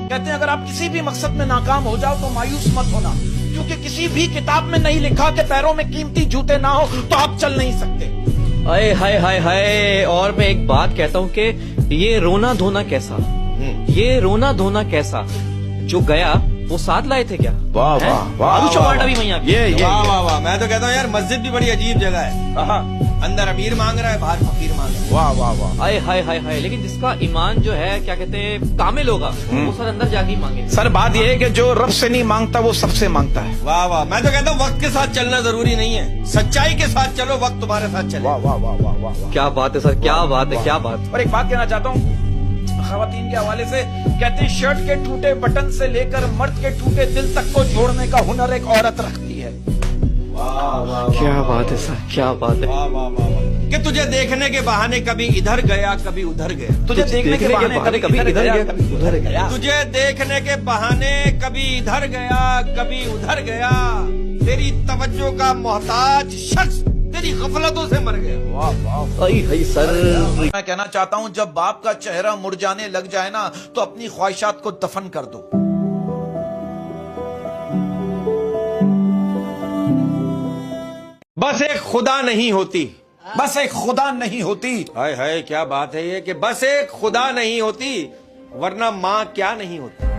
कहते हैं अगर आप किसी भी मकसद में नाकाम हो जाओ तो मायूस मत होना, क्योंकि किसी भी किताब में नहीं लिखा कि पैरों में कीमती जूते ना हो तो आप चल नहीं सकते। हाय हाय हाय हाय। और मैं एक बात कहता हूँ कि ये रोना धोना कैसा, ये रोना धोना कैसा, जो गया वो साथ लाए थे क्या? वाह वाह वाह, आलू चौपाटा भी वहीं आ गया। ये वाह वाह वाह। मैं तो कहता हूँ यार मस्जिद भी बड़ी अजीब जगह है, अंदर अमीर मांग रहा है, बाहर फकीर मांग रहा है। वाह वाह वाह। हाय हाय हाय हाय। लेकिन जिसका ईमान जो है क्या कहते हैं कामिल होगा वो सर अंदर जाके ही मांगे। सर बात ये है कि जो रब से नहीं मांगता वो सबसे मांगता है। वाह वाह। मैं तो कहता हूँ वक्त के साथ चलना जरूरी नहीं है, सच्चाई के साथ चलो, वक्त तुम्हारे साथ चले। वाह वाह वाह वाह वाह। क्या बात है सर, क्या बात है, क्या बात। और एक बात कहना चाहता हूँ खवातीन के हवाले से, कहते हैं शर्ट के टूटे बटन से लेकर मर्द के टूटे दिल तक को जोड़ने का हुनर एक औरत रखती है। क्या बात है सर, क्या बात है। वाह वाह वाह वाह। कि तुझे देखने के बहाने कभी इधर गया कभी उधर गया, तुझे देखने के बहाने कभी इधर गया कभी उधर गया। तुझे देखने के बहाने कभी इधर गया कभी उधर गया, तेरी तवज्जो का मोहताज शख्स तेरी गफलतों से मर गया। वाह वाह। हाय हाय सर। मैं कहना चाहता हूँ जब बाप का चेहरा मुरझाने लग जाए ना तो अपनी ख्वाहिशात को दफन कर दो। बस एक खुदा नहीं होती, बस एक खुदा नहीं होती। हाय हाय क्या बात है ये, कि बस एक खुदा नहीं होती वरना माँ क्या नहीं होती।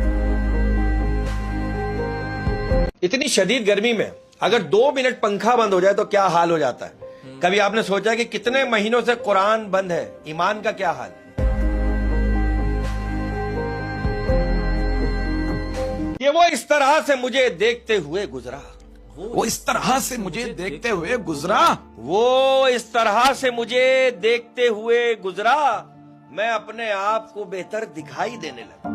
इतनी शदीद गर्मी में अगर 2 मिनट पंखा बंद हो जाए तो क्या हाल हो जाता है। कभी आपने सोचा कि कितने महीनों से कुरान बंद है, ईमान का क्या हाल है। ये वो इस तरह से मुझे देखते हुए गुजरा, वो इस तरह से मुझे देखते हुए गुजरा, वो इस तरह से मुझे देखते हुए गुजरा, मैं अपने आप को बेहतर दिखाई देने लगा।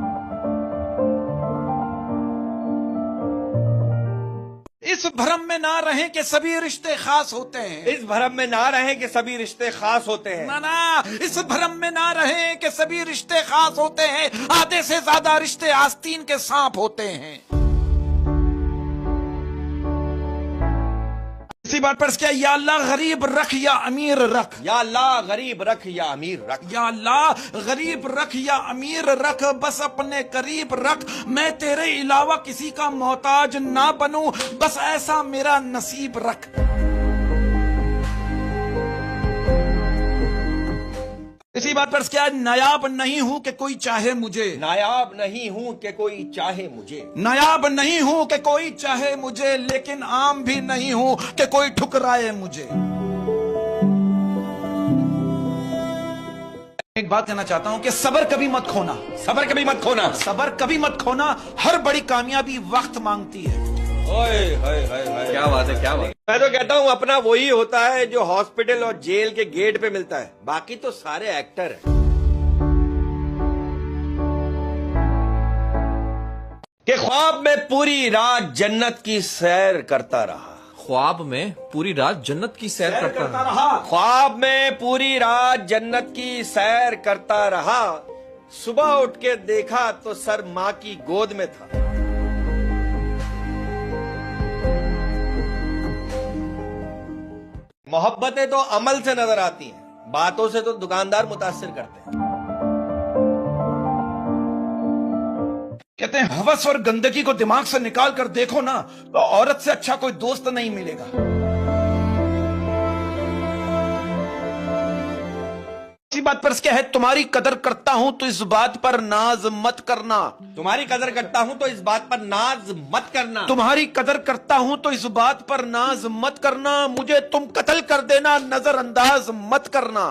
इस भ्रम में ना रहें कि सभी रिश्ते खास होते हैं। इस भ्रम में ना रहें कि सभी रिश्ते खास होते हैं। ना इस भ्रम में ना रहें कि सभी रिश्ते खास होते हैं, आधे से ज्यादा रिश्ते आस्तीन के सांप होते हैं। इसी बात पर क्या, या अल्लाह गरीब रख या अमीर रख, या अल्लाह गरीब रख या अमीर रख, या अल्लाह गरीब रख या अमीर रख, बस अपने करीब रख, मैं तेरे अलावा किसी का मोहताज ना बनूं, बस ऐसा मेरा नसीब रख। इसी बात पर क्या, नायाब नहीं हूं कि कोई चाहे मुझे, नायाब नहीं हूं कि कोई चाहे मुझे, नायाब नहीं हूं कि कोई चाहे मुझे, लेकिन आम भी नहीं हूं कि कोई ठुकराए मुझे। एक बात कहना चाहता हूं कि सबर कभी मत खोना, सबर कभी मत खोना, सबर कभी मत खोना, हर बड़ी कामयाबी वक्त मांगती है। ओए हाय हाय हाय। क्या बात है, क्या बात। मैं तो कहता हूँ अपना वही होता है जो हॉस्पिटल और जेल के गेट पे मिलता है, बाकी तो सारे एक्टर हैं। कि ख्वाब में पूरी रात जन्नत की सैर करता रहा, ख्वाब में पूरी रात जन्नत की सैर करता रहा। ख्वाब में पूरी रात जन्नत की सैर करता रहा, सुबह उठ के देखा तो सर माँ की गोद में था। मोहब्बतें तो अमल से नजर आती हैं, बातों से तो दुकानदार मुतासिर करते हैं। कहते हैं हवस और गंदगी को दिमाग से निकाल कर देखो ना तो औरत से अच्छा कोई दोस्त नहीं मिलेगा। इसी बात पर क्या है, तुम्हारी कदर करता हूं तो इस बात पर नाज मत करना, तुम्हारी कदर करता हूं तो इस बात पर नाज मत करना, तुम्हारी कदर करता हूं तो इस बात पर नाज मत करना, मुझे तुम कत्ल कर देना नजरअंदाज मत करना।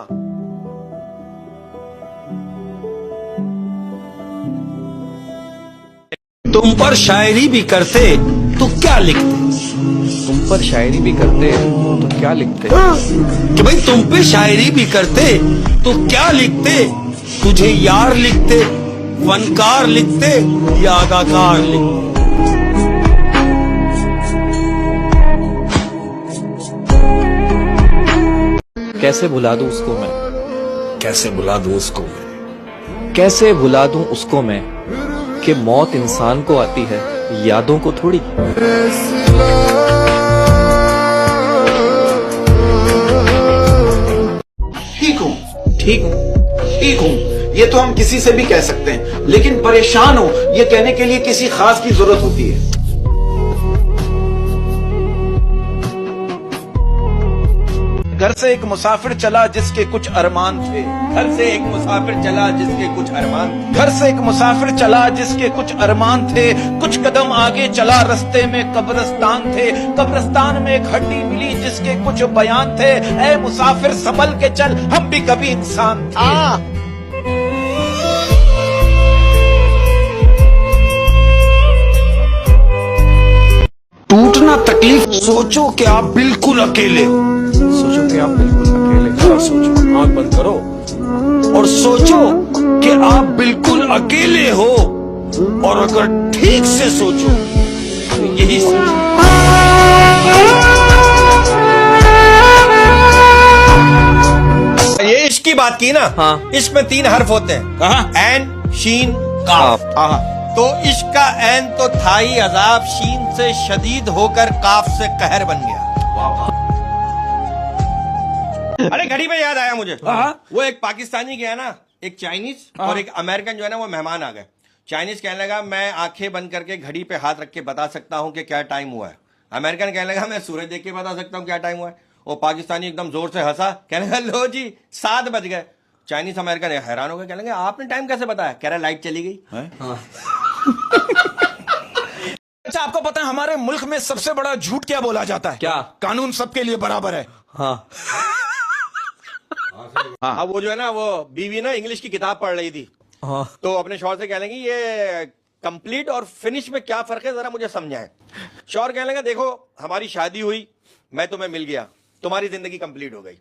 तुम पर शायरी भी करते तो क्या लिखते, तुम पर शायरी भी करते तो क्या लिखते। कि भाई तुम पे शायरी भी करते तो क्या लिखते, तुझे यार लिखते, फनकार लिखते या अदाकार लिखते। कैसे भुला दूं उसको मैं, कैसे भुला दूं उसको मैं, कैसे भुला दूं उसको मैं, कि मौत इंसान को आती है यादों को थोड़ी। ठीक हूं, ठीक हूं, ठीक हूं, ये तो हम किसी से भी कह सकते हैं, लेकिन परेशान हो ये कहने के लिए किसी खास की जरूरत होती है। घर से एक मुसाफिर चला जिसके कुछ अरमान थे। घर से एक मुसाफिर चला जिसके कुछ अरमान थे। घर से एक मुसाफिर चला जिसके कुछ अरमान थे। कुछ कदम आगे चला रास्ते में कब्रिस्तान थे। कब्रिस्तान में एक हड्डी मिली जिसके कुछ बयान थे। ऐ मुसाफिर संभल के चल, हम भी कभी इंसान थे। टूटना तकलीफ, सोचो कि आप बिल्कुल अकेले हो। सोचो कि आप बिल्कुल अकेले हो। और सोचो, आंख बंद करो और सोचो कि आप बिल्कुल अकेले हो। और अगर ठीक से सोचो तो यही सोचो। ये इश्क की बात की ना। हाँ। इश्क में 3 हर्फ होते हैं। कहा? ऐन, शीन, काफ। तो इश्क का ऐन तो था ही अजाब, शीन से शदीद होकर काफ से कहर बन गया। अरे घड़ी पे याद आया मुझे। वो एक पाकिस्तानी गया ना, एक चाइनीज और एक अमेरिकन जो है ना, वो मेहमान आ गए। चाइनीज कहने लगा मैं आंखें बंद करके घड़ी पे हाथ रख के बता सकता हूँ कि क्या टाइम हुआ है। अमेरिकन कहने लगा मैं सूरज देख के बता सकता हूँ क्या टाइम हुआ है। वो पाकिस्तानी एकदम जोर से हंसा, कहने लगा लो जी 7 बज गए। चाइनीज अमेरिकन हैरान हो गए, कहने लगा आपने टाइम कैसे बताया? कह रहा लाइट चली गई। अच्छा, आपको पता है हमारे मुल्क में सबसे बड़ा झूठ क्या बोला जाता है? क्या? कानून सबके लिए बराबर है। हाँ। हाँ, वो जो है ना, वो बीवी ना इंग्लिश की किताब पढ़ रही थी। हाँ। तो अपने शौहर से कहने लगी ये कंप्लीट और फिनिश में क्या फर्क है, जरा मुझे समझाएं। शौहर कहने लगा देखो हमारी शादी हुई, मैं तुम्हें मिल गया, तुम्हारी जिंदगी कंप्लीट हो गई।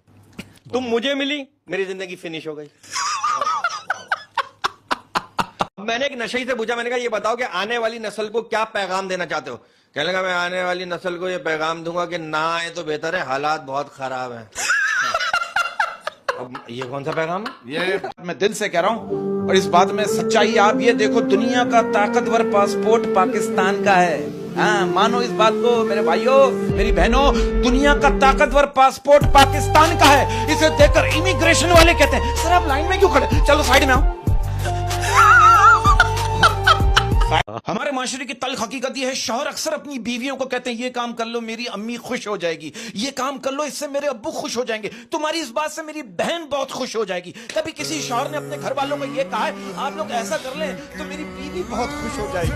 तुम मुझे मिली, मेरी जिंदगी फिनिश हो गई। मैंने एक नशई से पूछा, मैंने कहा ये बताओ कि आने वाली नस्ल को क्या पैगाम देना चाहते हो? कहने लगा मैं आने वाली नस्ल को ये पैगाम दूंगा कि ना आए तो बेहतर है, हालात बहुत खराब हैं। अब ये कौन सा पैगाम है? ये मैं दिल से कह रहा हूँ, और इस बात में सच्चाई। आप ये देखो, दुनिया का ताकतवर पासपोर्ट पाकिस्तान का है। हाँ, मानो इस बात को मेरे भाइयों, मेरी बहनों, दुनिया का ताकतवर पासपोर्ट पाकिस्तान का है। इसे देखकर इमिग्रेशन वाले कहते हैं सर आप लाइन में क्यों खड़े, चलो साइड में आओ। हमारे माशरे की तल्ख हकीकत यह है, शौहर अक्सर अपनी बीवियों को कहते हैं ये काम कर लो मेरी अम्मी खुश हो जाएगी, ये काम कर लो इससे मेरे अब्बू खुश हो जाएंगे, तुम्हारी इस बात से मेरी बहन बहुत खुश हो जाएगी। कभी किसी शौहर ने अपने घर वालों को ये कहा है आप लोग ऐसा कर लें तो मेरी बीवी बहुत खुश हो जाएगी।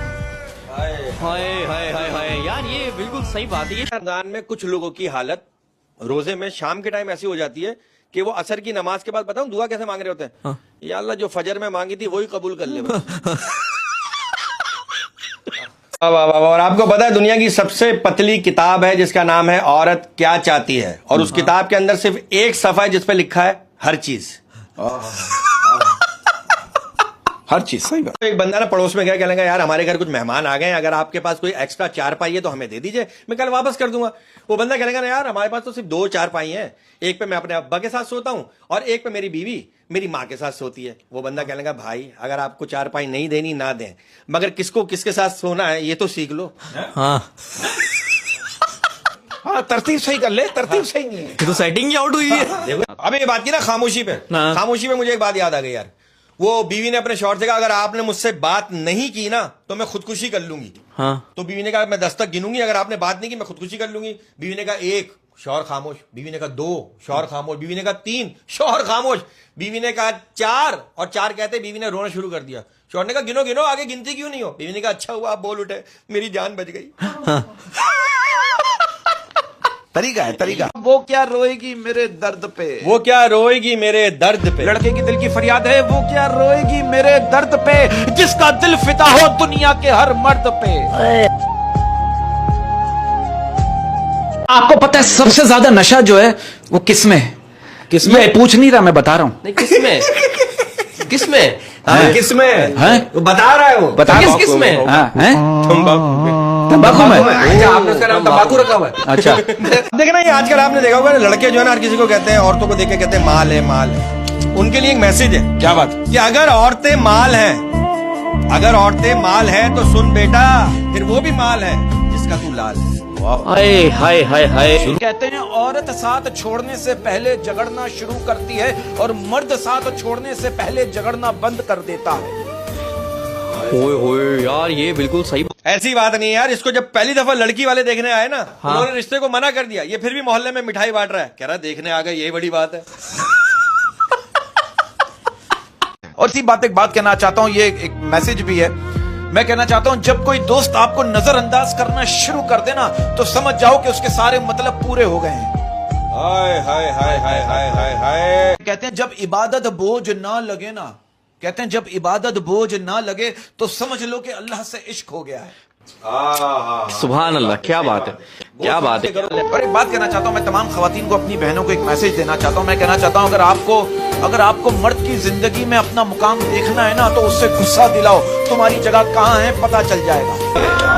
हाय हाय हाय हाय यार, ये बिल्कुल सही बात है। रमजान में कुछ लोगों की हालत रोजे में शाम के टाइम ऐसी हो जाती है कि वो असर की नमाज के बाद बताऊं दुआ कैसे मांग रहे होते हैं? हाँ। या अल्लाह जो फजर में मांगी थी वही कबूल कर ले बस। और आपको पता है दुनिया की सबसे पतली किताब है जिसका नाम है औरत क्या चाहती है, और उस किताब के अंदर सिर्फ एक सफा है जिस पे लिखा है हर चीज। हर चीज सही बात। एक बंदा ना पड़ोस में गया, कहने लगा यार हमारे घर कुछ मेहमान आ गए हैं, अगर आपके पास कोई एक्स्ट्रा चारपाई है तो हमें दे दीजिए, मैं कल वापस कर दूंगा। वो बंदा कहने लगा यार हमारे पास तो सिर्फ 2 चारपाई हैं, एक पे मैं अपने अब्बा के साथ सोता हूं और एक पे मेरी बीवी मेरी माँ के साथ सोती है। वो बंदा कहने लगा भाई अगर आपको चारपाई नहीं देनी ना दें, मगर किसको किसके साथ सोना है ये तो सीख लो। हाँ, हाँ, तरतीब सही कर ले, तरतीब सही नहीं है। ये तो सेटिंग ही आउट हुई है। देखो अब ये बात की ना खामोशी पे, खामोशी पे मुझे एक बात याद आ गई यार। वो बीवी ने अपने शौहर से कहा अगर आपने मुझसे बात नहीं की ना तो मैं खुदकुशी कर लूंगी। हाँ। तो बीवी ने कहा मैं 10 तक गिनूंगी, अगर आपने बात नहीं की मैं खुदकुशी कर लूंगी। बीवी ने कहा 1, शौहर खामोश। बीवी ने कहा 2, शौहर खामोश। बीवी ने कहा 3, शौहर खामोश। बीवी ने कहा 4, और 4 कहते बीवी ने रोना शुरू कर दिया। शौहर ने कहा गिनो गिनो, आगे गिनती क्यों नहीं हो? बीवी ने कहा अच्छा हुआ आप बोल उठे, मेरी जान बच गई। तरीका है, तरीका। वो क्या रोएगी मेरे दर्द पे, वो क्या रोएगी मेरे दर्द पे। लड़के की दिल की फरियाद है, वो क्या रोएगी मेरे दर्द पे, जिसका दिल फिदा हो दुनिया के हर मर्द पे। आपको पता है सबसे ज्यादा नशा जो है वो किसमें है? किसमें पूछ नहीं रहा, मैं बता रहा हूँ। नहीं, किसमें? किसमें? किसमें? हैं? वो बता रहा है, वो बता रहा हूँ। किसमें? हाँ, हैं? तंबाकू में। अच्छा, आपने उसका नाम तंबाकू रखा हुआ है। अच्छा। देखना ये आजकल आपने देखा होगा लड़के जो है ना हर किसी को कहते हैं, औरतों को देख के कहते हैं माल है माल है। उनके लिए एक मैसेज है। क्या बात? कि अगर औरतें माल हैं, अगर औरतें माल हैं तो सुन बेटा, फिर वो भी माल है जिसका तू लाल है। हाय हाय हाय हाय। कहते हैं औरत साथ छोड़ने से पहले झगड़ना शुरू करती है और मर्द साथ छोड़ने से पहले झगड़ना बंद कर देता है। ओए होए यार, ये बिल्कुल सही। ऐसी बात नहीं है यार, इसको जब पहली दफा लड़की वाले देखने आए ना, उन्होंने रिश्ते को मना कर दिया। ये फिर भी मोहल्ले में मिठाई बांट रहा है, कह रहा है देखने आ गए, यही बड़ी बात है। और इसी बात एक बात कहना चाहता हूँ, ये एक मैसेज भी है। मैं कहना चाहता हूँ, जब कोई दोस्त आपको नजरअंदाज करना शुरू कर देना तो समझ जाओ कि उसके सारे मतलब पूरे हो गए हैं। हाय हाय हाय हाय हाय हाय हाय। कहते हैं जब इबादत बोझ ना लगे ना, कहते हैं जब इबादत बोझ ना लगे तो समझ लो कि अल्लाह से इश्क हो गया है। सुभान अल्लाह, क्या बात है, क्या बात है। और एक बात कहना चाहता हूँ, मैं तमाम खवातीन को, अपनी बहनों को एक मैसेज देना चाहता हूँ। मैं कहना चाहता हूँ, अगर आपको मर्द की जिंदगी में अपना मुकाम देखना है ना, तो उससे गुस्सा दिलाओ। तुम्हारी जगह कहाँ है पता चल जाएगा।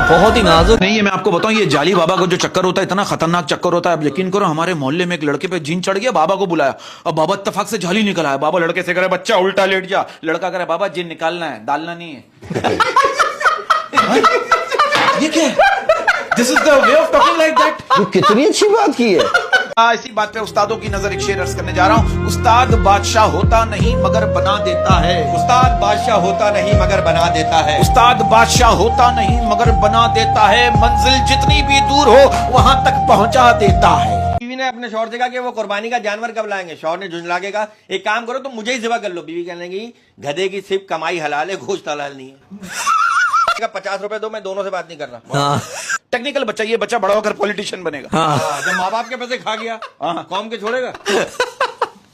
बहुत ही नाजुक नहीं है, मैं आपको बताऊं, ये जाली बाबा का जो चक्कर होता है, इतना खतरनाक चक्कर होता है। अब यकीन करो, हमारे मोहल्ले में एक लड़के पे जीन चढ़ गया, बाबा को बुलाया, अब बाबा इत्तेफाक से जाली निकल आया। बाबा लड़के से करे, बच्चा उल्टा लेट जा। लड़का करे, बाबा जीन निकालना है, डालना नहीं है। ये क्या है? This is the way of talking like that. ये कितनी अच्छी बात की है। इसी बात पे उस्तादों की नजर एक शेर अर्ज करने जा रहा हूँ। उस्ताद बादशाह होता नहीं मगर बना देता है। उस्ताद बादशाह होता नहीं मगर बना देता है। उस्ताद बादशाह होता नहीं मगर बना देता है। मंजिल जितनी भी दूर हो वहां तक पहुंचा देता है। बीवी ने अपने शौहर से कहा कि वो कुर्बानी का जानवर कब लाएंगे। शौहर ने झुंझला के कहा, एक काम करो तुम मुझे ही ज़िबा कर लो। बीवी कहने लगी, गधे की सिर्फ कमाई हलाल है, गोश्त हलाल नहीं है। 50 रुपए दो, मैं दोनों से बात नहीं कर रहा। हाँ। टेक्निकल बच्चा, ये बच्चा बड़ा होकर पॉलिटिशियन बनेगा। हाँ। जब माँ बाप के पैसे खा गया, कौम के छोड़ेगा।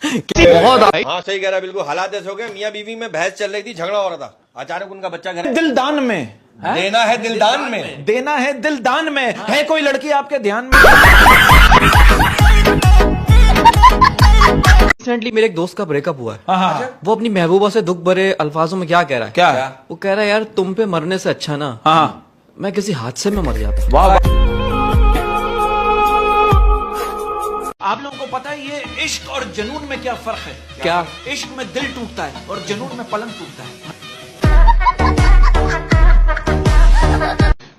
बहुत हाँ सही कह रहा है, बिल्कुल हालात ऐसे हो गए। मियाँ बीवी में बहस चल रही थी, झगड़ा हो रहा था, अचानक उनका बच्चा घर। दिलदान में देना है, दिलदान में देना है, दिलदान में है। कोई लड़की आपके ध्यान में? रिसेंटली मेरे एक दोस्त का ब्रेकअप हुआ है। वो अपनी महबूबा से दुख भरे अल्फाजों में क्या कह रहा है? क्या? वो कह रहा है, यार तुम पे मरने से अच्छा ना मैं किसी हादसे में मर जाता। वाह। आप लोगों को पता है ये इश्क और जनून में क्या फर्क है? क्या? इश्क में दिल टूटता है और जनून में पलंग टूटता है।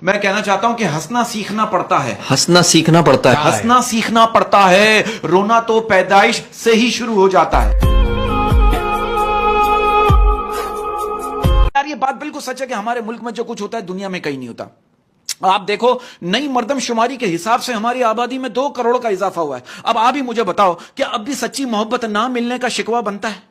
मैं कहना चाहता हूं कि हंसना सीखना पड़ता है। हंसना सीखना पड़ता है। हंसना सीखना पड़ता है। रोना तो पैदाइश से ही शुरू हो जाता है। यार ये बात बिल्कुल सच है कि हमारे मुल्क में जो कुछ होता है दुनिया में कहीं नहीं होता। आप देखो, नई मर्दमशुमारी के हिसाब से हमारी आबादी में 2 करोड़ का इजाफा हुआ है। अब आप ही मुझे बताओ, क्या अब भी सच्ची मोहब्बत ना मिलने का शिकवा बनता है?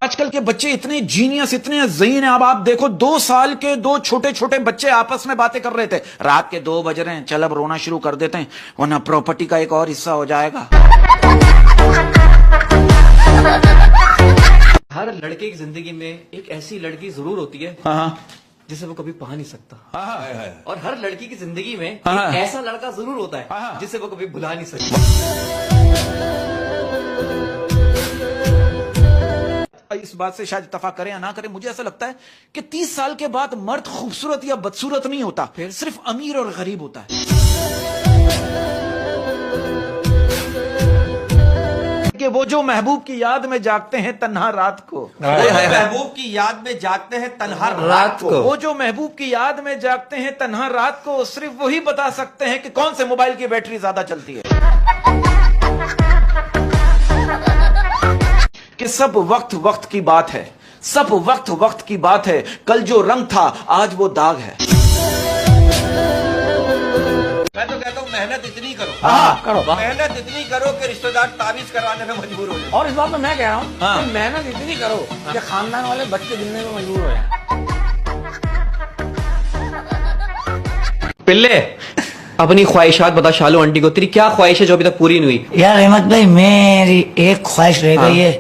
आजकल के बच्चे इतने जीनियस, इतने ज़हीन हैं। अब आप देखो, 2 साल के 2 छोटे छोटे बच्चे आपस में बातें कर रहे थे। रात के 2 बज रहे हैं, चल अब रोना शुरू कर देते हैं वरना प्रॉपर्टी का एक और हिस्सा हो जाएगा। हर लड़के की जिंदगी में एक ऐसी लड़की जरूर होती है जिसे वो कभी पा नहीं सकता। और हर लड़की की जिंदगी में एक ऐसा लड़का जरूर होता है जिसे वो कभी भुला नहीं सकता। इस बात से शायद इत्तेफाक करें या ना करें, मुझे ऐसा लगता है कि 30 साल के बाद मर्द खूबसूरत या बदसूरत नहीं होता, फिर सिर्फ अमीर और गरीब होता है। कि वो जो महबूब की याद में जागते हैं तन्हा रात को, महबूब की याद में जागते हैं तन्हा रात को। वो जो महबूब की याद में जागते हैं तन्हा रात को, सिर्फ वही बता सकते हैं कि कौन से मोबाइल की बैटरी ज्यादा चलती है। कि सब वक्त वक्त की बात है, सब वक्त वक्त की बात है। कल जो रंग था आज वो दाग है। मैं तो कहता हूँ मेहनत इतनी करो, मेहनत इतनी करो कि रिश्तेदार ताबीज करवाने में मजबूर हो जाए। और इस बात में मैं कह रहा हूँ मेहनत इतनी करो कि खानदान वाले बच्चे गिनने में मजबूर हो जाए। पिल्ले, अपनी ख्वाहिशात बता शालू आंटी को। तेरी क्या ख्वाहिश है जो अभी तक पूरी नहीं हुई? यार अहमद भाई, मेरी एक ख्वाहिश रह गई है,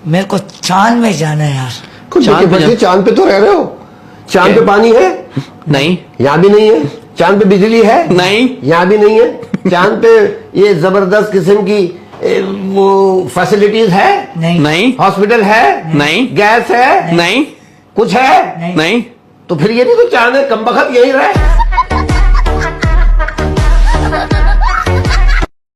मेरे को चांद में जाना है यार। चांद पे तो रह रहे हो। चांद पे पानी है? नहीं। यहाँ भी नहीं है। चांद पे बिजली है? नहीं। यहाँ भी नहीं है। चांद पे ये जबरदस्त किस्म की वो फैसिलिटीज है? नहीं। नहीं। हॉस्पिटल है? नहीं। गैस है? नहीं। कुछ है? नहीं। तो फिर ये नहीं तो चांद है, कम बखत यही रहे।